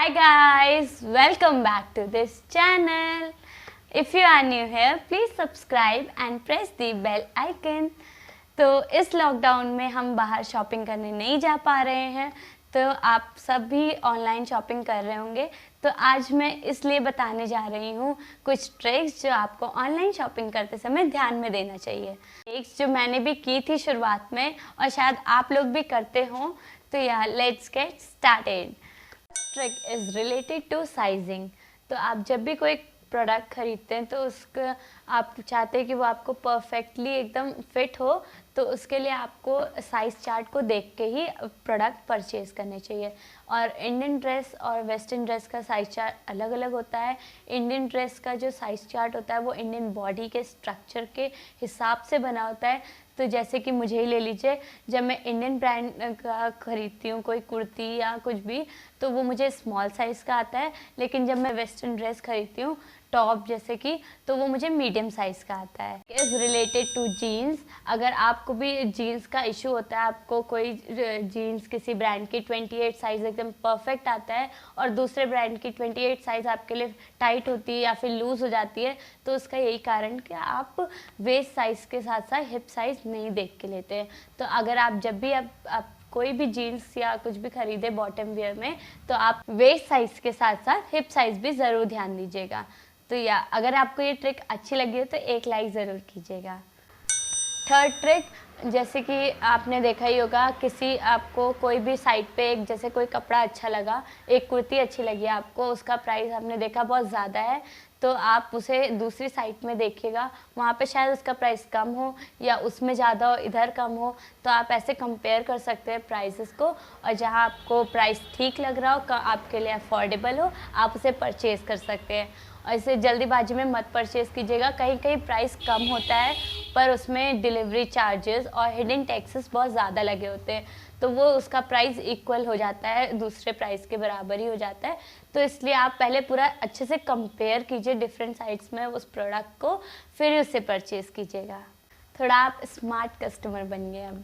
Hi guys, welcome back to this channel. If you are new here, please subscribe and press the bell icon. तो इस lockdown में हम बाहर shopping करने नहीं जा पा रहे हैं, तो आप सब भी ऑनलाइन शॉपिंग कर रहे होंगे। तो आज मैं इसलिए बताने जा रही हूँ कुछ ट्रिक्स जो आपको ऑनलाइन शॉपिंग करते समय ध्यान में देना चाहिए। ट्रिक्स जो मैंने भी की थी शुरुआत में और शायद आप लोग भी करते हों। तो या let's get started. Trick is related to sizing. तो आप जब भी कोई प्रोडक्ट खरीदते हैं तो उसका आप चाहते हैं कि वो आपको परफेक्टली एकदम फिट हो, तो उसके लिए आपको साइज़ चार्ट को देख के ही प्रोडक्ट परचेज़ करने चाहिए। और इंडियन ड्रेस और वेस्टर्न ड्रेस का साइज़ चार्ट अलग अलग होता है। इंडियन ड्रेस का जो साइज़ चार्ट होता है वो इंडियन बॉडी के स्ट्रक्चर के हिसाब से बना होता है। तो जैसे कि मुझे ही ले लीजिए, जब मैं इंडियन ब्रांड का ख़रीदती हूँ कोई कुर्ती या कुछ भी, तो वो मुझे स्मॉल साइज़ का आता है। लेकिन जब मैं वेस्टर्न ड्रेस खरीदती हूँ टॉप जैसे कि, तो वो मुझे मीडियम साइज़ का आता है। Is related to jeans. अगर आपको भी जीन्स का इशू होता है, आपको कोई जीन्स किसी ब्रांड की 28 साइज़ एकदम परफेक्ट आता है और दूसरे ब्रांड की 28 साइज़ आपके लिए टाइट होती है या फिर लूज़ हो जाती है, तो उसका यही कारण कि आप वेस्ट साइज़ के साथ साथ हिप साइज़ नहीं देख के लेते हैं। तो अगर आप जब भी आप कोई भी जीन्स या कुछ भी खरीदे बॉटम वियर में, तो आप वेस्ट साइज़ के साथ साथ हिप साइज़ भी ज़रूर ध्यान दीजिएगा। तो या अगर आपको ये ट्रिक अच्छी लगी हो तो एक लाइक ज़रूर कीजिएगा। थर्ड ट्रिक, जैसे कि आपने देखा ही होगा, किसी आपको कोई भी साइट पे एक जैसे कोई कपड़ा अच्छा लगा, एक कुर्ती अच्छी लगी आपको, उसका प्राइस आपने देखा बहुत ज़्यादा है, तो आप उसे दूसरी साइट में देखिएगा, वहाँ पे शायद उसका प्राइस कम हो या उसमें ज़्यादा हो, इधर कम हो। तो आप ऐसे कंपेयर कर सकते हैं प्राइसेस को, और जहाँ आपको प्राइस ठीक लग रहा हो, आपके लिए अफोर्डेबल हो, आप उसे परचेज़ कर सकते हैं। और इसे जल्दीबाजी में मत परचेज़ कीजिएगा। कहीं कहीं प्राइस कम होता है पर उसमें डिलीवरी चार्जेस और हिडन टैक्सेस बहुत ज़्यादा लगे होते हैं, तो वो उसका प्राइस इक्वल हो जाता है, दूसरे प्राइस के बराबर ही हो जाता है। तो इसलिए आप पहले पूरा अच्छे से कंपेयर कीजिए डिफरेंट साइट्स में उस प्रोडक्ट को, फिर उसे परचेज़ कीजिएगा। थोड़ा आप स्मार्ट कस्टमर बन गए। अब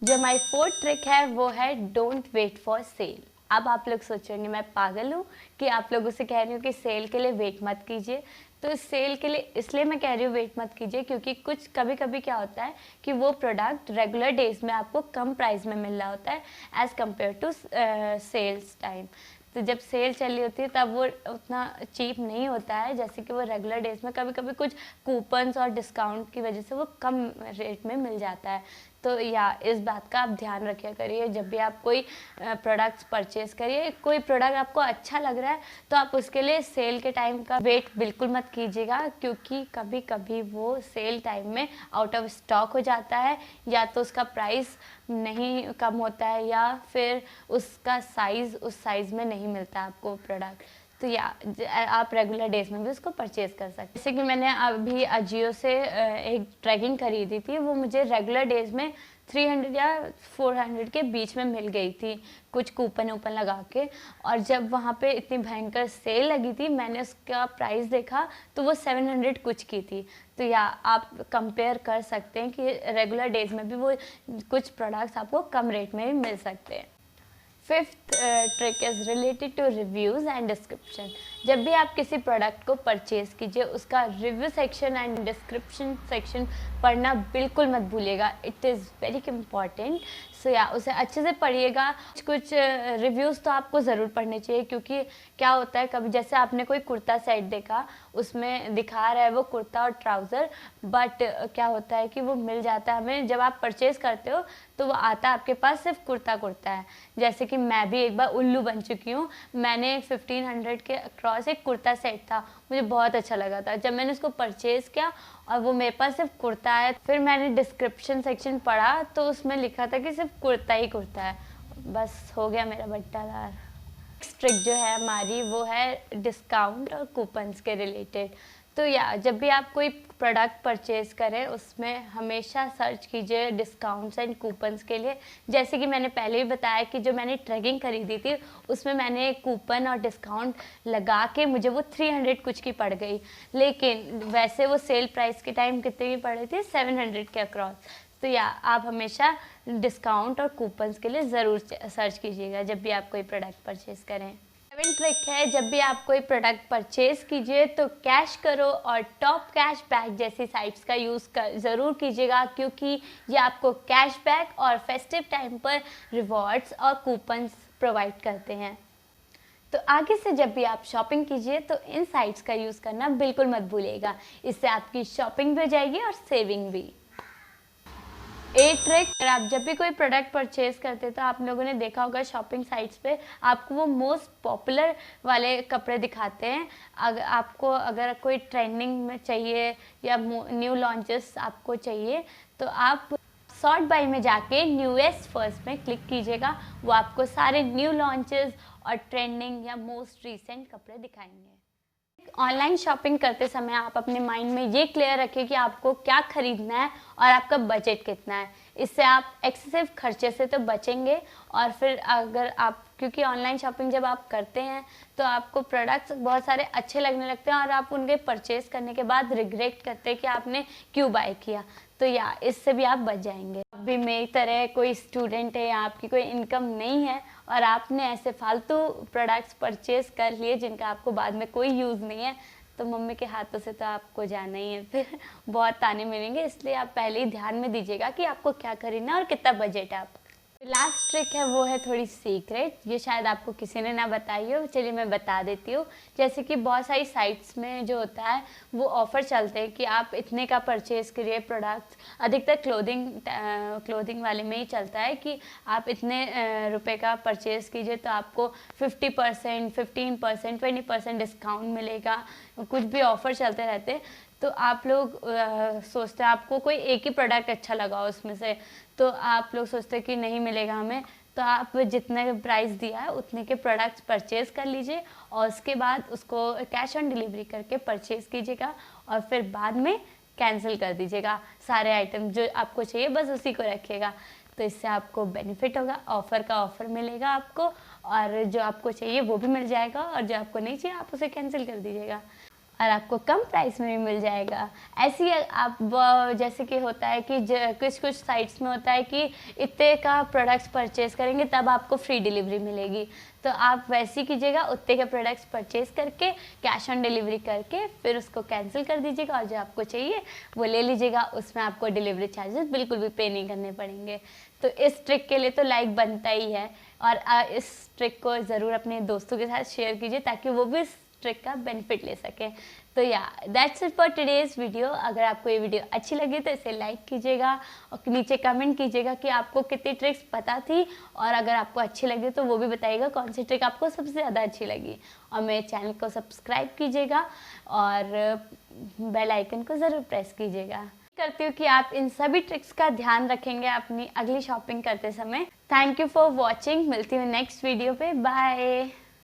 जो हमारी फोर्थ ट्रिक है वो है डोंट वेट फॉर सेल। अब आप लोग सोचेंगे मैं पागल हूँ कि आप लोगों से कह रही हूँ कि सेल के लिए वेट मत कीजिए। तो इस सेल के लिए इसलिए मैं कह रही हूँ वेट मत कीजिए, क्योंकि कुछ कभी कभी क्या होता है कि वो प्रोडक्ट रेगुलर डेज में आपको कम प्राइस में मिल रहा होता है as compared to sales time. तो जब सेल चल रही होती है तब वो उतना चीप नहीं होता है जैसे कि वो रेगुलर डेज में। कभी कभी कुछ कूपन्स और डिस्काउंट की वजह से वो कम रेट में मिल जाता है। तो या इस बात का आप ध्यान रखा करिए जब भी आप कोई प्रोडक्ट्स परचेज़ करिए। कोई प्रोडक्ट आपको अच्छा लग रहा है तो आप उसके लिए सेल के टाइम का वेट बिल्कुल मत कीजिएगा, क्योंकि कभी कभी वो सेल टाइम में आउट ऑफ स्टॉक हो जाता है, या तो उसका प्राइस नहीं कम होता है, या फिर उसका साइज़ उस साइज़ में नहीं मिलता आपको प्रोडक्ट। तो या आप रेगुलर डेज में भी उसको परचेज़ कर सकते हैं। जैसे कि मैंने अभी अजियो से एक ट्रैकिंग खरीदी थी, वो मुझे रेगुलर डेज में 300 या 400 के बीच में मिल गई थी, कुछ कूपन वूपन लगा के। और जब वहाँ पे इतनी भयंकर सेल लगी थी, मैंने उसका प्राइस देखा तो वो 700 कुछ की थी। तो या आप कंपेयर कर सकते हैं कि रेगुलर डेज में भी वो कुछ प्रोडक्ट्स आपको कम रेट में भी मिल सकते हैं। Fifth trick is related to reviews and description. जब भी आप किसी प्रोडक्ट को परचेज़ कीजिए, उसका review section and description section पढ़ना बिल्कुल मत भूलिएगा। It is very important. So या उसे अच्छे से पढ़िएगा। कुछ रिव्यूज़ तो आपको ज़रूर पढ़ने चाहिए, क्योंकि क्या होता है कभी जैसे आपने कोई कुर्ता सेट देखा, उसमें दिखा रहा है वो कुर्ता और ट्राउज़र, बट क्या होता है कि वो मिल जाता है हमें जब आप परचेज़ करते हो, तो वो आता है आपके पास सिर्फ कुर्ता कुर्ता है। जैसे कि मैं भी एक बार उल्लू बन चुकी हूँ। मैंने 1500 के अक्रॉस एक कुर्ता सेट था, मुझे बहुत अच्छा लगा था। जब मैंने उसको परचेज़ किया और वो मेरे पास सिर्फ कुर्ता है, फिर मैंने डिस्क्रिप्शन सेक्शन पढ़ा तो उसमें लिखा था कि सिर्फ कुर्ता ही कुर्ता है। बस हो गया मेरा बट्टादार। नेक्स्ट ट्रिक जो है हमारी वो है डिस्काउंट और कूपन्स के रिलेटेड। तो या जब भी आप कोई प्रोडक्ट परचेज़ करें, उसमें हमेशा सर्च कीजिए डिस्काउंट्स एंड कूपन्स के लिए। जैसे कि मैंने पहले भी बताया कि जो मैंने ट्रैकिंग खरीदी थी उसमें मैंने कूपन और डिस्काउंट लगा के मुझे वो 300 कुछ की पड़ गई, लेकिन वैसे वो सेल प्राइस के टाइम कितने की पड़ रही थी, 700 के अक्रॉस। तो या आप हमेशा डिस्काउंट और कूपन्स के लिए ज़रूर सर्च कीजिएगा जब भी आप कोई प्रोडक्ट परचेज़ करें। सेकंड ट्रिक है, जब भी आप कोई प्रोडक्ट परचेज़ कीजिए तो कैश करो और टॉप कैश बैक जैसी साइट्स का यूज़ ज़रूर कीजिएगा, क्योंकि ये आपको कैश बैक और फेस्टिव टाइम पर रिवॉर्ड्स और कूपन्स प्रोवाइड करते हैं। तो आगे से जब भी आप शॉपिंग कीजिए तो इन साइट्स का यूज़ करना बिल्कुल मत भूलिएगा, इससे आपकी शॉपिंग भी हो जाएगी और सेविंग भी। ट्रिक, अगर आप जब भी कोई प्रोडक्ट परचेज करते हैं तो आप लोगों ने देखा होगा शॉपिंग साइट्स पे आपको वो मोस्ट पॉपुलर वाले कपड़े दिखाते हैं। अगर कोई ट्रेंडिंग में चाहिए या न्यू लॉन्चेस आपको चाहिए तो आप सॉर्ट बाय में जाके न्यूएस्ट फर्स्ट में क्लिक कीजिएगा, वो आपको सारे न्यू लॉन्चेस और ट्रेंडिंग या मोस्ट रिसेंट कपड़े दिखाएंगे। ऑनलाइन शॉपिंग करते समय आप अपने माइंड में ये क्लियर रखें कि आपको क्या खरीदना है और आपका बजट कितना है। इससे आप एक्सेसिव खर्चे से तो बचेंगे, और फिर अगर आप, क्योंकि ऑनलाइन शॉपिंग जब आप करते हैं तो आपको प्रोडक्ट्स बहुत सारे अच्छे लगने लगते हैं और आप उनके परचेज़ करने के बाद रिग्रेट करते हैं कि आपने क्यों बाय किया। तो या इससे भी आप बच जाएंगे। अभी मेरी तरह कोई स्टूडेंट है या आपकी कोई इनकम नहीं है और आपने ऐसे फालतू प्रोडक्ट्स परचेज़ कर लिए जिनका आपको बाद में कोई यूज़ नहीं है, तो मम्मी के हाथों से तो आपको जाना ही है, फिर बहुत ताने मिलेंगे। इसलिए आप पहले ही ध्यान में दीजिएगा कि आपको क्या खरीदना है और कितना बजट है आपका। लास्ट ट्रिक है वो है थोड़ी सीक्रेट, ये शायद आपको किसी ने ना बताई हो, चलिए मैं बता देती हूँ। जैसे कि बहुत सारी साइट्स में जो होता है वो ऑफ़र चलते हैं कि आप इतने का परचेज़ करिए प्रोडक्ट्स, अधिकतर क्लोथिंग वाले में ही चलता है कि आप इतने रुपए का परचेज़ कीजिए तो आपको 50%, 15%, 20% डिस्काउंट मिलेगा। कुछ भी ऑफ़र चलते रहते हैं। तो आप लोग सोचते हैं आपको कोई एक ही प्रोडक्ट अच्छा लगा उसमें से, तो आप लोग सोचते हैं कि नहीं मिलेगा हमें, तो आप जितने प्राइस दिया है उतने के प्रोडक्ट्स परचेज़ कर लीजिए और उसके बाद उसको कैश ऑन डिलीवरी करके परचेज़ कीजिएगा और फिर बाद में कैंसिल कर दीजिएगा। सारे आइटम जो आपको चाहिए बस उसी को रखिएगा, तो इससे आपको बेनिफिट होगा। ऑफ़र का ऑफ़र मिलेगा आपको और जो आपको चाहिए वो भी मिल जाएगा और जो आपको नहीं चाहिए आप उसे कैंसिल कर दीजिएगा और आपको कम प्राइस में भी मिल जाएगा। ऐसे ही आप जैसे कि होता है कि कुछ साइट्स में होता है कि इतने का प्रोडक्ट्स परचेज़ करेंगे तब आपको फ्री डिलीवरी मिलेगी, तो आप वैसे ही कीजिएगा, उतने के प्रोडक्ट्स परचेज़ करके कैश ऑन डिलीवरी करके फिर उसको कैंसिल कर दीजिएगा और जो आपको चाहिए वो ले लीजिएगा। उसमें आपको डिलीवरी चार्जेस बिल्कुल भी पे नहीं करने पड़ेंगे। तो इस ट्रिक के लिए तो लाइक बनता ही है और इस ट्रिक को ज़रूर अपने दोस्तों के साथ शेयर कीजिए ताकि वो भी ट्रिक का बेनिफिट ले सके। तो या that's it for today's video. अगर आपको ये वीडियो अच्छी लगी तो इसे लाइक कीजिएगा और नीचे कमेंट कीजिएगा कि आपको कितनी ट्रिक्स पता थी, और अगर आपको अच्छी लगी तो वो भी बताइएगा कौन सी ट्रिक आपको सबसे ज़्यादा अच्छी लगी। और मेरे चैनल को सब्सक्राइब कीजिएगा और बेल आइकन को ज़रूर प्रेस कीजिएगा। करती हूँ कि आप इन सभी ट्रिक्स का ध्यान रखेंगे अपनी अगली शॉपिंग करते समय। Thank you for watching. मिलती हूँ नेक्स्ट वीडियो पे। बाय।